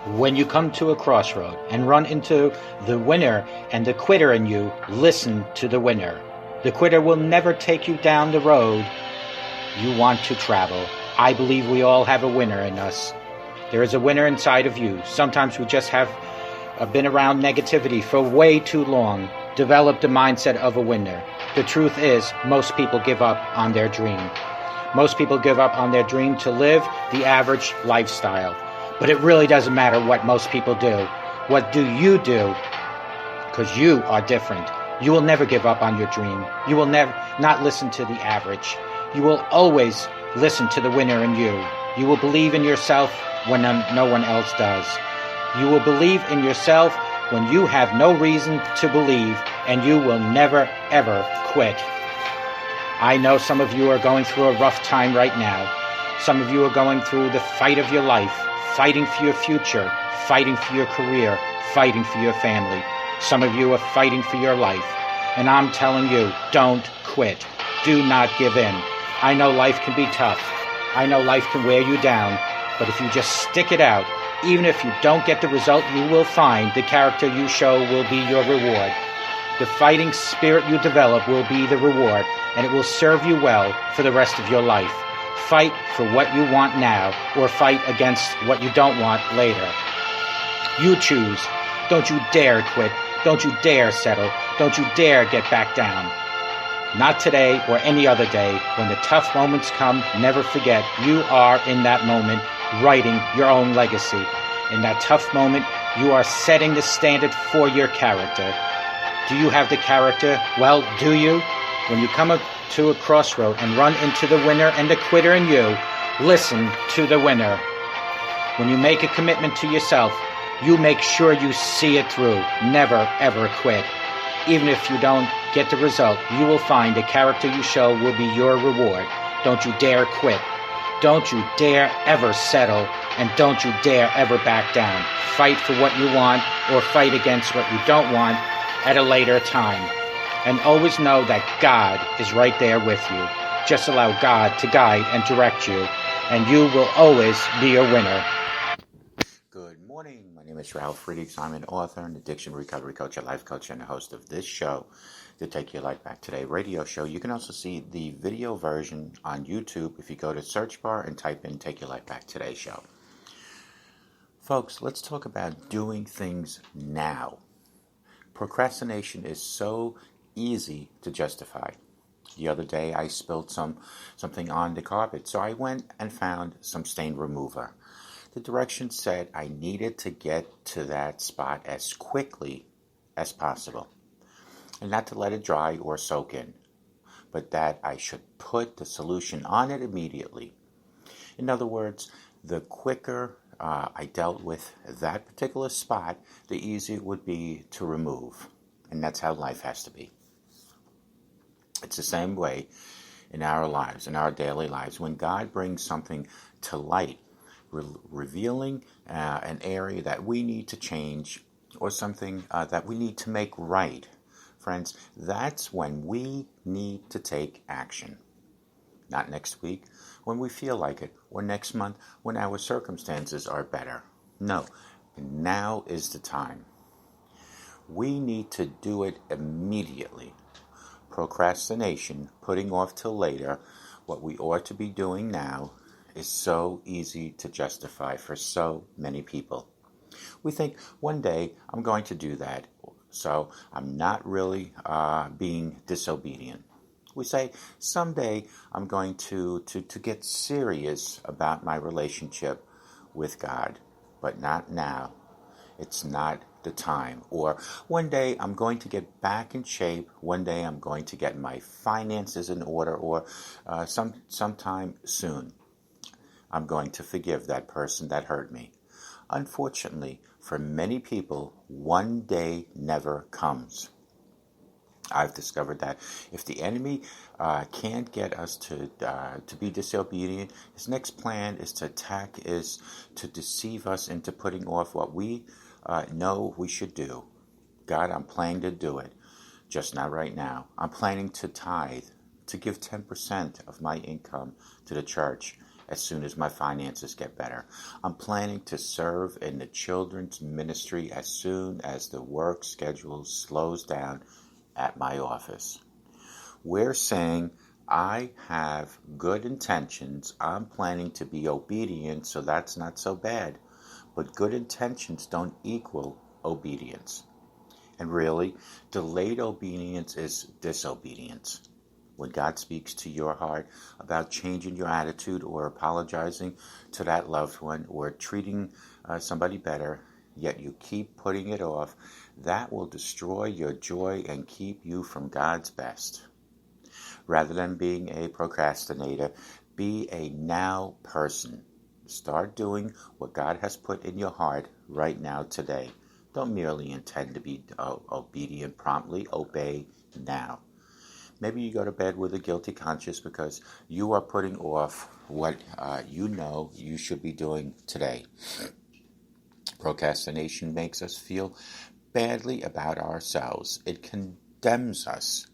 When you come to a crossroad and run into the winner and the quitter in you, listen to the winner. The quitter will never take you down the road you want to travel. I believe we all have a winner in us. There is a winner inside of you. Sometimes we just have been around negativity for way too long, developed the mindset of a winner. The truth is, most people give up on their dream. Most people give up on their dream to live the average lifestyle. But it really doesn't matter what most people do. What do you do? Because you are different. You will never give up on your dream. You will never not listen to the average. You will always listen to the winner in you. You will believe in yourself when no one else does. You will believe in yourself when you have no reason to believe, and you will never, ever quit. I know some of you are going through a rough time right now. Some of you are going through the fight of your life, fighting for your future, fighting for your career, fighting for your family. Some of you are fighting for your life. And I'm telling you, don't quit. Do not give in. I know life can be tough. I know life can wear you down. But if you just stick it out, even if you don't get the result you will find, the character you show will be your reward. The fighting spirit you develop will be the reward, and it will serve you well for the rest of your life. Fight for what you want now, or fight against what you don't want later. You choose. Don't you dare quit. Don't you dare settle. Don't you dare get back down. Not today or any other day. When the tough moments come, never forget you are in that moment writing your own legacy. In that tough moment, you are setting the standard for your character. Do you have the character? Well, do you? When you come to a crossroad and run into the winner and the quitter in you, listen to the winner. When you make a commitment to yourself, you make sure you see it through. Never, ever quit. Even if you don't get the result, you will find the character you show will be your reward. Don't you dare quit. Don't you dare ever settle, and don't you dare ever back down. Fight for what you want or fight against what you don't want at a later time. And always know that God is right there with you. Just allow God to guide and direct you, and you will always be a winner. Good morning. My name is Ralf Friedrichs. I'm an author, an addiction recovery coach, a life coach, and the host of this show, the Take Your Life Back Today radio show. You can also see the video version on YouTube if you go to search bar and type in Take Your Life Back Today show. Folks, let's talk about doing things now. Procrastination is so easy to justify. The other day I spilled something on the carpet, so I went and found some stain remover. The directions said I needed to get to that spot as quickly as possible, and not to let it dry or soak in, but that I should put the solution on it immediately. In other words, the quicker I dealt with that particular spot, the easier it would be to remove. And that's how life has to be. It's the same way in our lives, in our daily lives. When God brings something to light, revealing an area that we need to change or something that we need to make right, friends, that's when we need to take action. Not next week when we feel like it, or next month when our circumstances are better. No, now is the time. We need to do it immediately. Procrastination, putting off till later what we ought to be doing now, is so easy to justify for so many people. We think, one day I'm going to do that, so I'm not really being disobedient. We say, someday I'm going to get serious about my relationship with God, but not now. It's not the time. Or one day I'm going to get back in shape. One day I'm going to get my finances in order. Or sometime soon I'm going to forgive that person that hurt me. Unfortunately, for many people, one day never comes. I've discovered that if the enemy can't get us to be disobedient, his next plan is to attack, is to deceive us into putting off what we know we should do. God, I'm planning to do it, just not right now. I'm planning to tithe, to give 10% of my income to the church, as soon as my finances get better. I'm planning to serve in the children's ministry as soon as the work schedule slows down at my office. We're saying, I have good intentions. I'm planning to be obedient, so that's not so bad. But good intentions don't equal obedience. And really, delayed obedience is disobedience. When God speaks to your heart about changing your attitude or apologizing to that loved one or treating somebody better, yet you keep putting it off, that will destroy your joy and keep you from God's best. Rather than being a procrastinator, be a now person. Start doing what God has put in your heart right now today. Don't merely intend to be obedient promptly. Obey now. Maybe you go to bed with a guilty conscience because you are putting off what you know you should be doing today. Procrastination makes us feel badly about ourselves. It condemns us.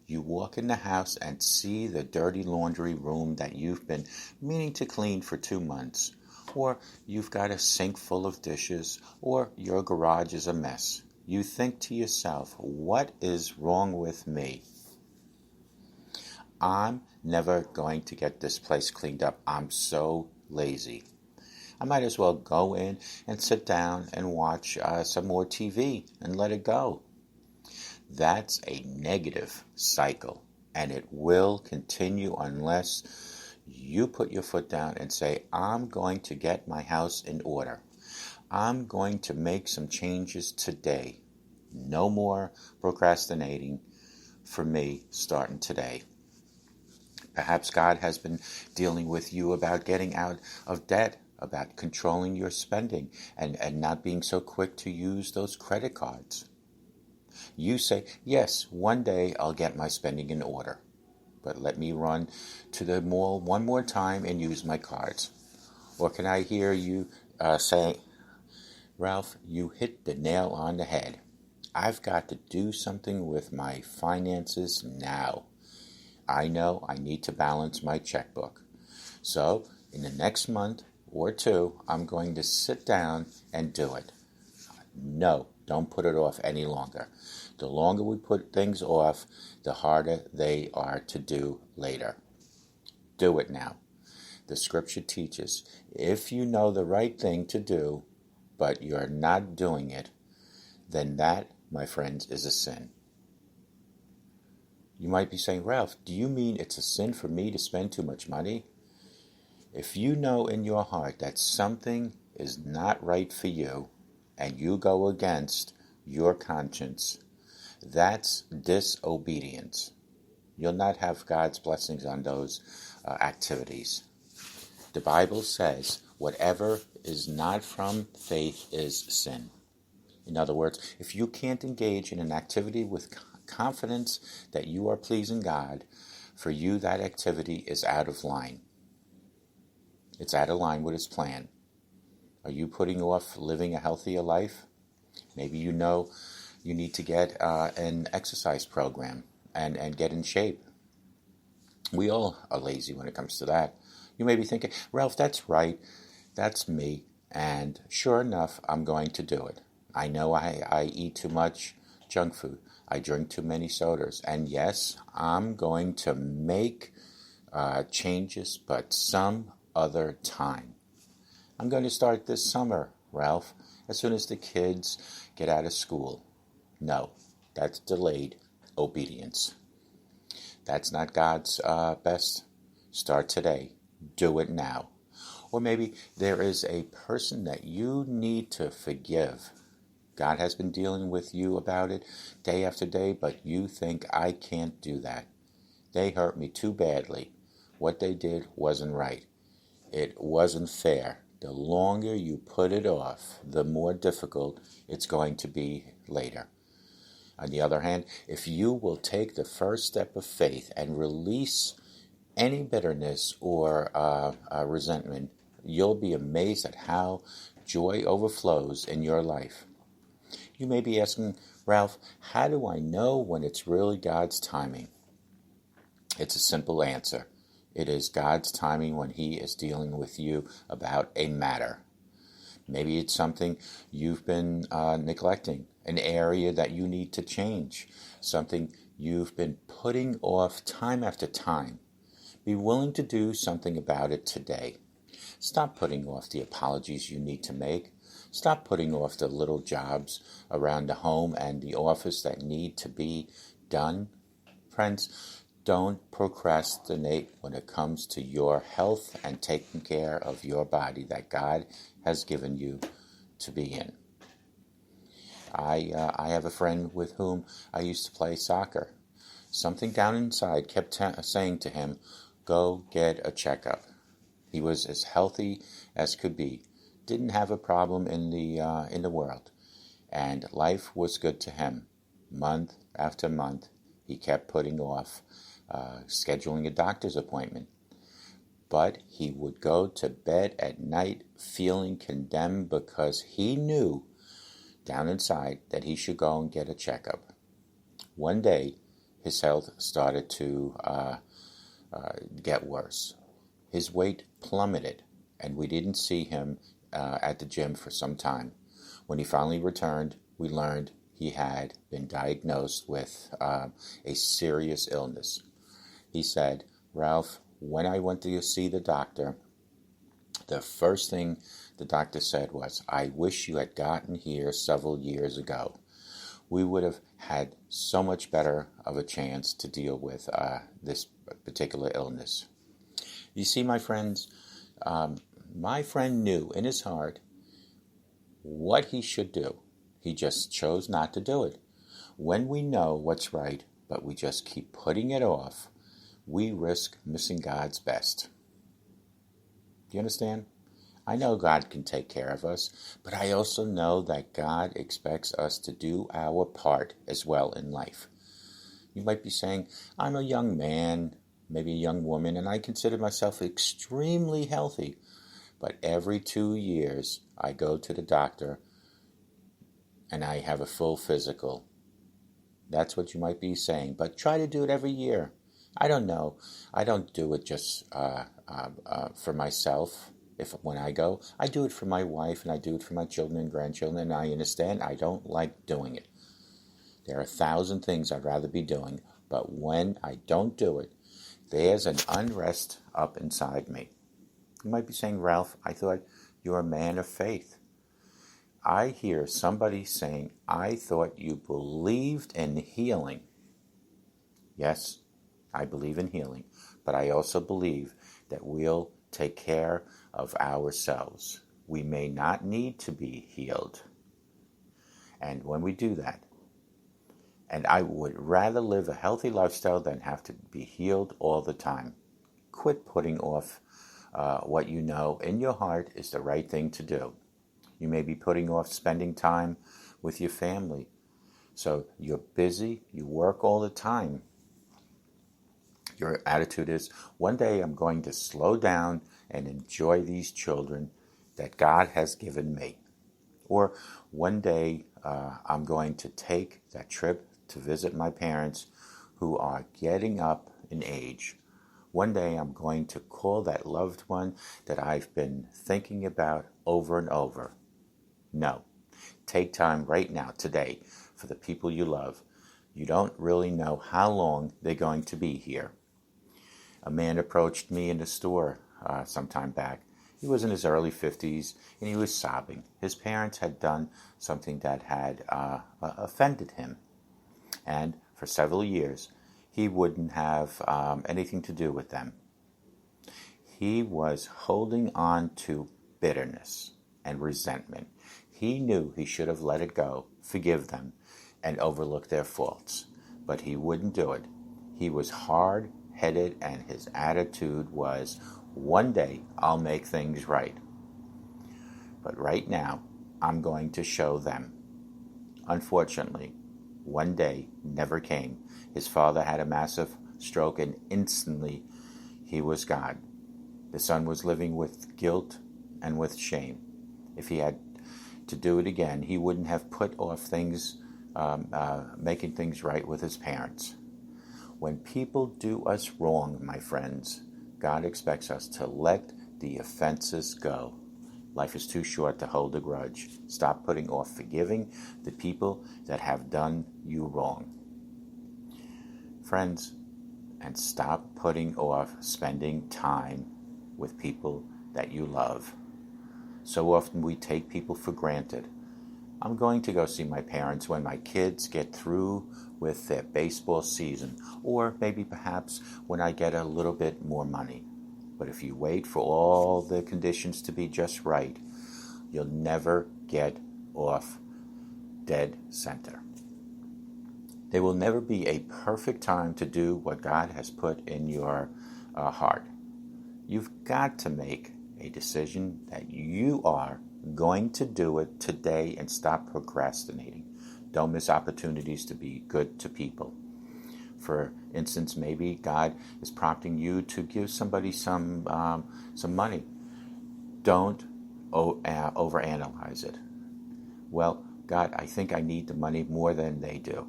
You walk in the house and see the dirty laundry room that you've been meaning to clean for 2 months. Or you've got a sink full of dishes, or your garage is a mess. You think to yourself, what is wrong with me? I'm never going to get this place cleaned up. I'm so lazy. I might as well go in and sit down and watch some more TV and let it go. That's a negative cycle, and it will continue unless you put your foot down and say, I'm going to get my house in order. I'm going to make some changes today. No more procrastinating for me starting today. Perhaps God has been dealing with you about getting out of debt, about controlling your spending, and not being so quick to use those credit cards. You say, yes, one day I'll get my spending in order, but let me run to the mall one more time and use my cards. Or can I hear you say, Ralph, you hit the nail on the head. I've got to do something with my finances now. I know I need to balance my checkbook. So in the next month or two, I'm going to sit down and do it. No, don't put it off any longer. The longer we put things off, the harder they are to do later. Do it now. The scripture teaches, if you know the right thing to do, but you're not doing it, then that, my friends, is a sin. You might be saying, Ralph, do you mean it's a sin for me to spend too much money? If you know in your heart that something is not right for you, and you go against your conscience, that's disobedience. You'll not have God's blessings on those activities. The Bible says whatever is not from faith is sin. In other words, if you can't engage in an activity with confidence that you are pleasing God, for you that activity is out of line. It's out of line with His plan. Are you putting off living a healthier life? Maybe you know you need to get an exercise program and get in shape. We all are lazy when it comes to that. You may be thinking, Ralph, that's right. That's me. And sure enough, I'm going to do it. I know I eat too much junk food. I drink too many sodas. And yes, I'm going to make changes, but some other time. I'm going to start this summer, Ralph, as soon as the kids get out of school. No, that's delayed obedience. That's not God's best. Start today. Do it now. Or maybe there is a person that you need to forgive. God has been dealing with you about it day after day, but you think, I can't do that. They hurt me too badly. What they did wasn't right. It wasn't fair. The longer you put it off, the more difficult it's going to be later. On the other hand, if you will take the first step of faith and release any bitterness or resentment, you'll be amazed at how joy overflows in your life. You may be asking, Ralph, how do I know when it's really God's timing? It's a simple answer. It is God's timing when He is dealing with you about a matter. Maybe it's something you've been neglecting, an area that you need to change, something you've been putting off time after time. Be willing to do something about it today. Stop putting off the apologies you need to make. Stop putting off the little jobs around the home and the office that need to be done. Friends, don't procrastinate when it comes to your health and taking care of your body that God has given you to be in. I have a friend with whom I used to play soccer. Something down inside kept saying to him, go get a checkup. He was as healthy as could be, didn't have a problem in the world, and life was good to him. Month after month, he kept putting off scheduling a doctor's appointment. But he would go to bed at night feeling condemned because he knew down inside that he should go and get a checkup. One day, his health started to get worse. His weight plummeted, and we didn't see him at the gym for some time. When he finally returned, we learned he had been diagnosed with a serious illness. He said, Ralph, when I went to see the doctor, the first thing the doctor said was, I wish you had gotten here several years ago. We would have had so much better of a chance to deal with this particular illness. You see, my friends, my friend knew in his heart what he should do. He just chose not to do it. When we know what's right, but we just keep putting it off, we risk missing God's best. Do you understand? I know God can take care of us, but I also know that God expects us to do our part as well in life. You might be saying, I'm a young man, maybe a young woman, and I consider myself extremely healthy. But every 2 years, I go to the doctor and I have a full physical. That's what you might be saying, but try to do it every year. I don't know. I don't do it just for myself. When I go, I do it for my wife and I do it for my children and grandchildren, and I understand I don't like doing it. There are 1,000 things I'd rather be doing, but when I don't do it, there's an unrest up inside me. You might be saying, Ralph, I thought you were a man of faith. I hear somebody saying, I thought you believed in healing. Yes, I believe in healing, but I also believe that we'll take care of ourselves. We may not need to be healed. And when we do that, and I would rather live a healthy lifestyle than have to be healed all the time. Quit putting off what you know in your heart is the right thing to do. You may be putting off spending time with your family. So you're busy, you work all the time. Your attitude is, one day I'm going to slow down and enjoy these children that God has given me. Or one day I'm going to take that trip to visit my parents who are getting up in age. One day I'm going to call that loved one that I've been thinking about over and over. No. Take time right now, today, for the people you love. You don't really know how long they're going to be here. A man approached me in the store some time back. He was in his early 50s, and he was sobbing. His parents had done something that had offended him. And for several years, he wouldn't have anything to do with them. He was holding on to bitterness and resentment. He knew he should have let it go, forgive them, and overlook their faults. But he wouldn't do it. He was hard-headed, and his attitude was, one day I'll make things right. But right now, I'm going to show them. Unfortunately, one day never came. His father had a massive stroke, and instantly he was gone. The son was living with guilt and with shame. If he had to do it again, he wouldn't have put off things, making things right with his parents. When people do us wrong, my friends, God expects us to let the offenses go. Life is too short to hold a grudge. Stop putting off forgiving the people that have done you wrong. Friends, and stop putting off spending time with people that you love. So often we take people for granted. I'm going to go see my parents when my kids get through with their baseball season, or maybe perhaps when I get a little bit more money. But if you wait for all the conditions to be just right, you'll never get off dead center. There will never be a perfect time to do what God has put in your heart. You've got to make a decision that you are going to do it today and stop procrastinating. Don't miss opportunities to be good to people. For instance, maybe God is prompting you to give somebody some money. Don't overanalyze it. Well, God, I think I need the money more than they do.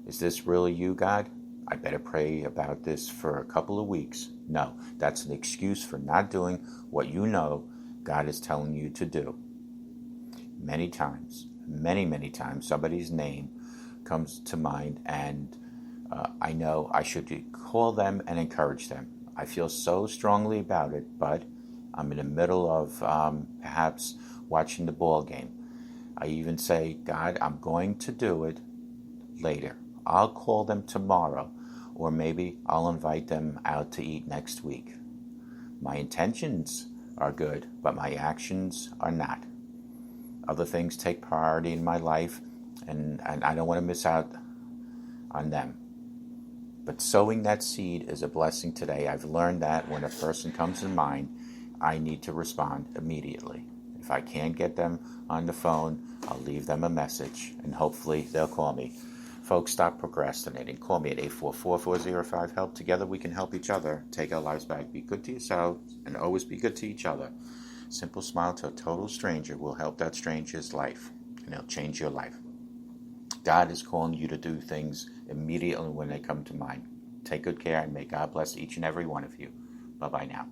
Is this really you, God? I better pray about this for a couple of weeks. No, that's an excuse for not doing what you know God is telling you to do. Many times, many times, somebody's name comes to mind, and I know I should call them and encourage them. I feel so strongly about it, but I'm in the middle of perhaps watching the ball game. I even say, God, I'm going to do it later. I'll call them tomorrow, or maybe I'll invite them out to eat next week. My intentions are good, but my actions are not. Other things take priority in my life, and I don't want to miss out on them. But sowing that seed is a blessing today. I've learned that when a person comes in mind, I need to respond immediately. If I can't get them on the phone, I'll leave them a message, and hopefully they'll call me. Folks, stop procrastinating. Call me at 844-405-HELP. Together we can help each other take our lives back. Be good to yourselves and always be good to each other. Simple smile to a total stranger will help that stranger's life, and it'll change your life. God is calling you to do things immediately when they come to mind. Take good care, and may God bless each and every one of you. Bye-bye now.